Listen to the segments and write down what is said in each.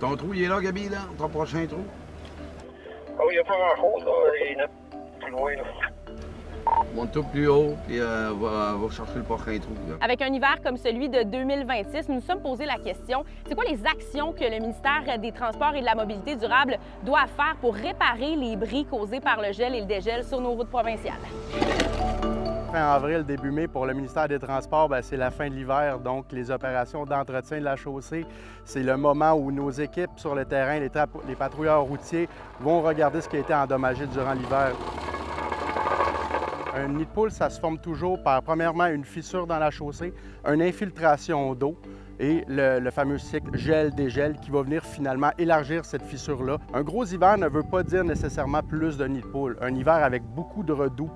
Ton trou, il est là, Gabi, là? Ton prochain trou? Oh, il n'y a pas grand-chose, là. Il y en a plus loin, là. Monte tout plus haut, puis va chercher le prochain trou. Là. Avec un hiver comme celui de 2026, nous nous sommes posé la question, c'est quoi les actions que le ministère des Transports et de la Mobilité durable doit faire pour réparer les bris causés par le gel et le dégel sur nos routes provinciales? Fin avril, début mai, pour le ministère des Transports, c'est la fin de l'hiver, donc les opérations d'entretien de la chaussée, c'est le moment où nos équipes sur le terrain, les patrouilleurs routiers, vont regarder ce qui a été endommagé durant l'hiver. Un nid de poule, ça se forme toujours par, premièrement, une fissure dans la chaussée, une infiltration d'eau et le fameux cycle gel-dégel qui va venir finalement élargir cette fissure-là. Un gros hiver ne veut pas dire nécessairement plus de nid de poule. Un hiver avec beaucoup de redoux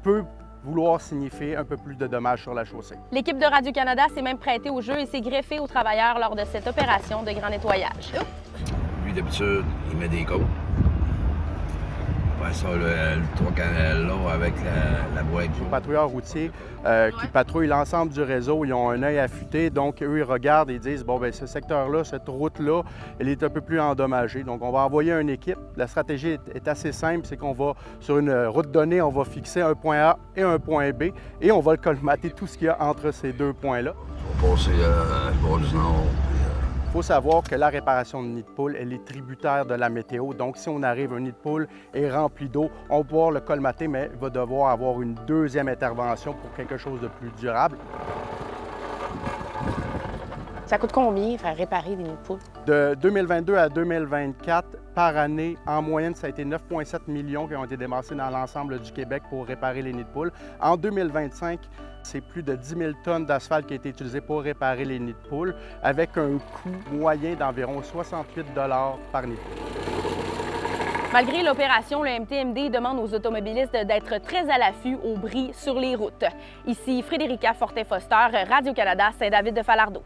peut vouloir signifier un peu plus de dommages sur la chaussée. L'équipe de Radio-Canada s'est même prêtée au jeu et s'est greffée aux travailleurs lors de cette opération de grand nettoyage. Lui, d'habitude, il met des côtes. Après ça, le toit canal là avec la boîte. Les patrouilleurs routiers qui patrouillent l'ensemble du réseau, ils ont un œil affûté, donc eux, ils regardent et disent, bon, bien, ce secteur-là, cette route-là, elle est un peu plus endommagée. Donc, on va envoyer une équipe. La stratégie est assez simple, c'est qu'on va, sur une route donnée, on va fixer un point A et un point B, et on va le colmater tout ce qu'il y a entre ces deux points-là. On va passer à le bord du Nord. Il faut savoir que la réparation de nid de poule, elle est tributaire de la météo. Donc, si on arrive, un nid de poule est rempli d'eau, on va pouvoir le colmater, mais il va devoir avoir une deuxième intervention pour quelque chose de plus durable. Ça coûte combien faire réparer des nids de poule? De 2022 à 2024, par année, en moyenne, ça a été 9,7 millions qui ont été dépensés dans l'ensemble du Québec pour réparer les nids de poule. En 2025, c'est plus de 10 000 tonnes d'asphalte qui a été utilisé pour réparer les nids de poule, avec un coût moyen d'environ 68 $ par nid de poule. Malgré l'opération, le MTMD demande aux automobilistes d'être très à l'affût aux bris sur les routes. Ici Frédérica Fortin-Foster, Radio-Canada, Saint-David-de-Falardeau.